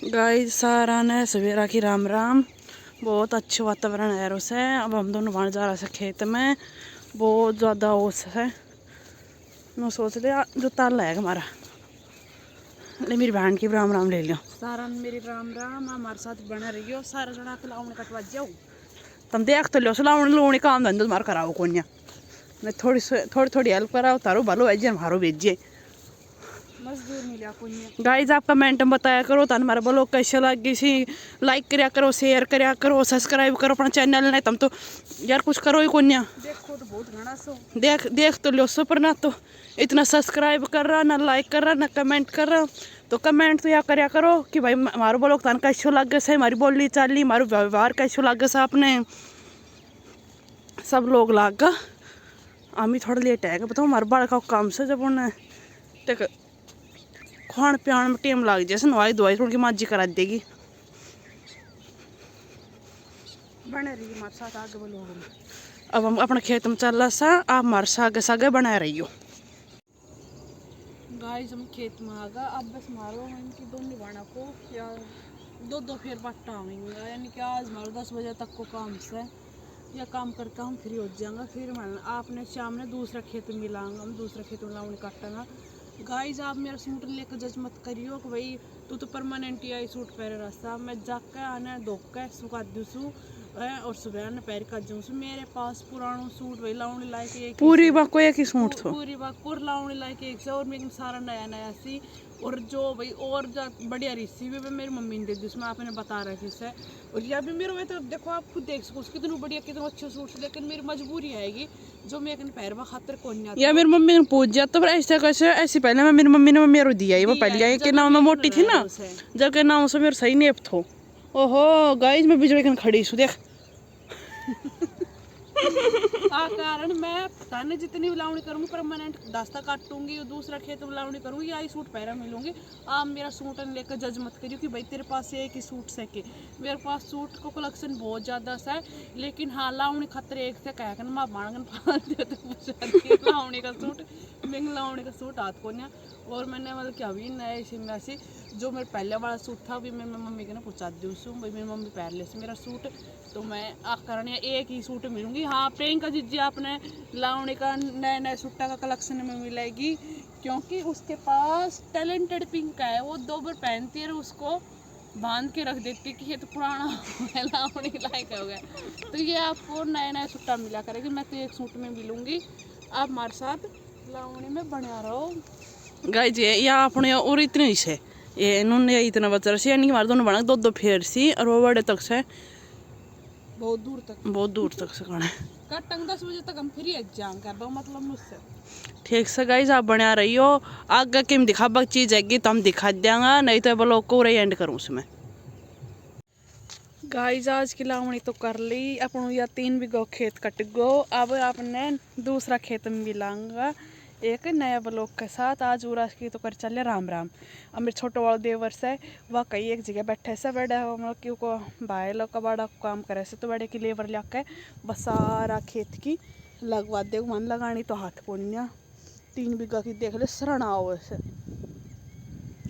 Guys सारा ने सवेरा की राम राम। बहुत अच्छा वातावरण है उस है। अब हम दोनों वहाँ जा रहा है खेत में, बहुत ज़्यादा ओस है। मैं सोच लिया जो ताल है हमारा, ले मेरी बहन की राम राम ले लियो। सारा ने मेरी राम राम हमारे साथ बना रही हो। सारा जना के लावण कटवा जाओ, तुम देख तो लो लावण लोणी काम धंधो तुम्हारा कराओ कोन्या। मैं थोड़ी हेल्प कराओ, तारो भलो भेजिए हमारो भेजिए, मजदूर मिला कोन्या। गाइस आप कमेंट में बताया करो तो हमारा ब्लॉग कैसे लगी सी। लाइक करया करो, शेयर करया करो, सब्सक्राइब करो अपना चैनल ने। तुम तो यार कुछ करो ही कोन्या। देखो तो बहुत घना सो देख तो लो सो, पर ना तो इतना सब्सक्राइब कर रहा, ना लाइक कर रहा, ना कमेंट कर रहा। तो कमेंट तो या करया करो कि भाई हमारो ब्लॉग तन कैसे लगे से, हमारी बोली चाली हमारो व्यवहार कैसे लगे से आपने सब लोग लागा। आमी थोड़ा लेट आएगा, बताओ हमारे बाल का काम से जब उन्हें टेक खान पियान में टाइम लग जाए, नवाई दवाई थोड़ी माजी करा देगी। बने रही हमारे साथ आगे ब्लॉग में। अब हम अपने खेत में चल रहा सा, आप हमारे सागे सागे बना रही हो। गाइस हम खेत में आ गए। अब बस मारो इनकी दो निभाना को या दो फिर बट्टा आवेंगे, यानी कि आज हमारे 10 बजे तक को काम से या काम करके हम फ्री हो जाएंगे। फिर आपने शाम ने दूसरा खेत मिलाएंगे, हम दूसरा खेत में लाउनी काटेंगे। गाइस आप मेरा सूट लेकर जज मत करियो कि भाई तू तो परमानेंट ही आई सूट पहने रास्ता। मैं जाके आने धोक के सुखा दूसू और सुबह ने पैर का जूसू। मेरे पास पुराना सूट वही लाउनी लायक एक पूरी बात को एक ही सूट था, पूरी बात पूर लाउनी लायक एक से, और मेरे सारा नया नया सी। और जो भाई और बढ़िया रिसी भी मेरी मम्मी ने दे दी, उसमें आपने बता रखी से। और या भी मेरे में तो देखो आप खुद देख सको कितने बढ़िया कितने अच्छे सूट से, लेकिन मेरी मजबूरी आएगी जो मैं पैर में खातर कौन आता। या मेरी मम्मी ने पूछ दिया तो ऐसे कैसे ऐसे पहले मैं मेरी मम्मी ने मेरे दिया ही वो पहले के नाम में मोटी थी ना, जब के नाम से मेरे सही नेप थो। ओहो गाइस मैं बिजली खड़ी सु देख आ कारण मैं थाने जितनी लावणी करूंगी परमानेंट दास्ता काटूंगी और दूसरा खेत में लावणी करूंगी, यही सूट पैरा मिलूंगी। आप मेरा सूट लेकर जज मत करियो कि भाई तेरे पास एक ही सूट से के। मेरे पास सूट को कलेक्शन बहुत ज़्यादा सा है, लेकिन हाँ लावणी खतरे एक से कह माँ बाणगन लावणी का सूट मिंग लावणी का सूट हाथ को। और मैंने मतलब कि अभी नए शिमला से जो मेरे पहले वाला सूट था अभी मैं मम्मी के ना पहुँचा दी उसू, भाई मेरी मम्मी पहन ले मेरा सूट। तो मैं कारण एक ही सूट मिलूंगी। हाँ प्रियंका जी आपने लावणी का नए नए सूटा का कलेक्शन में मिलेगी, क्योंकि उसके पास टैलेंटेड पिंक है, वो 2 बार पहनती है उसको बांध के रख देती कि ये तो पुराना लावणी लायक हो गया। तो ये आपको नए नए सूटा मिला करेगी, मैं तो एक सूट में मिलूंगी। आप हमारे साथ लावणी में बना रहो गाइस। ये आपने और इतने से ये इन्होंने इतना बचा रहा यानी कि हमारे दोनों बना दो फेर सी, और वो बड़े तक से बहुत दूर तक से खाना कटंग 10 बजे तक हम फ्री जाएंगे मतलब मुझसे। ठीक से गाइस आप बना रही हो, आगे किम दिखाबा चीज है तो हम दिखा देंगे, नहीं तो ब्लॉग को एंड करूँ उसमें। गाइस आज की लावणी तो कर ली अपन, या 3 बीघा खेत कट गो। अब आपने दूसरा खेत में मिलाऊंगा एक नया ब्लॉग के साथ। आज उरास की तो कर चले राम राम। अब मेरे छोटे वाला देवर से वह कई एक जगह बैठे से बड़े मतलब कि को भाई लोग का बड़ा काम करे से, तो बड़े की लेबर लेके बस सारा खेत की लगवा दे। मन लगानी तो हाथ पुण्य 3 बीघा की देख ले शरण आओ ऐसे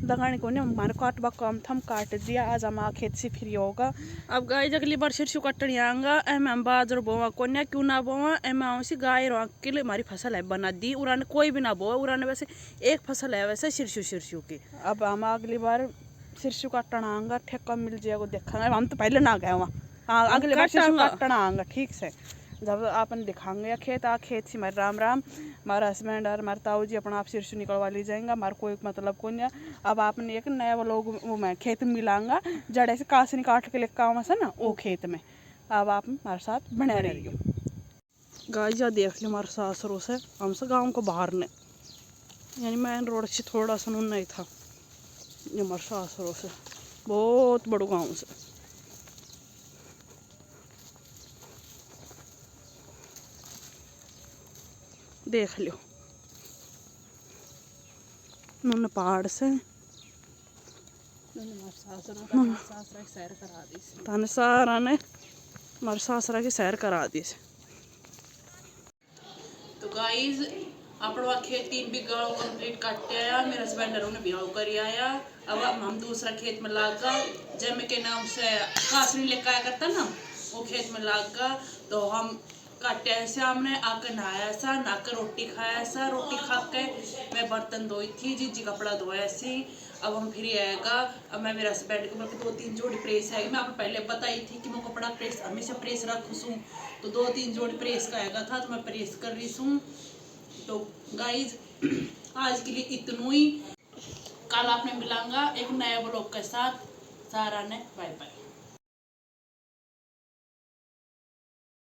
लगाने को नहीं हमारे काटवा काम था, हम काट दिया। आज हम खेत से फ्री होगा। अब गाय अगली बार सिरसू कटनी आऊँगा एम हम बाजर बोवा कोन्या क्यों ना बोवा एम आऊँ सी गाय के लिए हमारी फसल है बना दी। उराने कोई भी ना बोवा, उराने वैसे एक फसल है वैसे सिरसू की। अब हम अगली बार सिरसू काटना आऊँगा, ठेका मिल जाएगा देखेंगे। हम तो पहले ना गए वहाँ, हाँ अगली बार सिरसू काटना आऊँगा ठीक से, जब आपन दिखाएंगे खेत खेत से हमारे राम राम। हमारा हस्बैंड और हमारे ताऊ जी अपना आप सिरसू निकलवा ली जाएंगे, हमारा कोई मतलब को नहीं। अब आपने एक नया वो लोग वो मैं खेत में मिलाऊंगा जड़े से कासनी काट के लेकर आऊँ से ना वो खेत में। अब आप हमारे साथ बने रही हो। गाइस या देख लो हमारे सासुरों से हमसे गाँव को बाहर ने, यानी मेन रोड से थोड़ा सा नहीं था, ये हमारे सासुरों से बहुत बड़ो गाँव से। देख लो उन्होंने पहाड़ से ताने सारा ने हमारे सासरा की सैर करा दी। तो गाइज अपना खेत 3 बीघा कंप्लीट काट आया, मेरे हस्बैंड ने ब्याह कर आया। अब हम दूसरा खेत में लाग गा जैमे के नाम से कासनी लेकर आया करता ना, वो खेत में लाग गा। तो हम काटे ऐसे हमने आकर नहाया सा, नहाकर रोटी खाया सा, रोटी खा के मैं बर्तन धोई थी, जीजी कपड़ा धोया सी। अब हम फिर आएगा, अब मैं मेरे हस्बैंड को मेरे 2-3 जोड़ी प्रेस है, मैं आपको पहले बताई थी कि मैं कपड़ा प्रेस हमेशा प्रेस रखूँ, तो 2-3 जोड़ी प्रेस का आएगा था, तो मैं प्रेस कर रही हूँ। तो गाइज आज के लिए इतना ही, कल आपने मिलांगा एक नया ब्लॉग के साथ। सारा ने बाय बाय।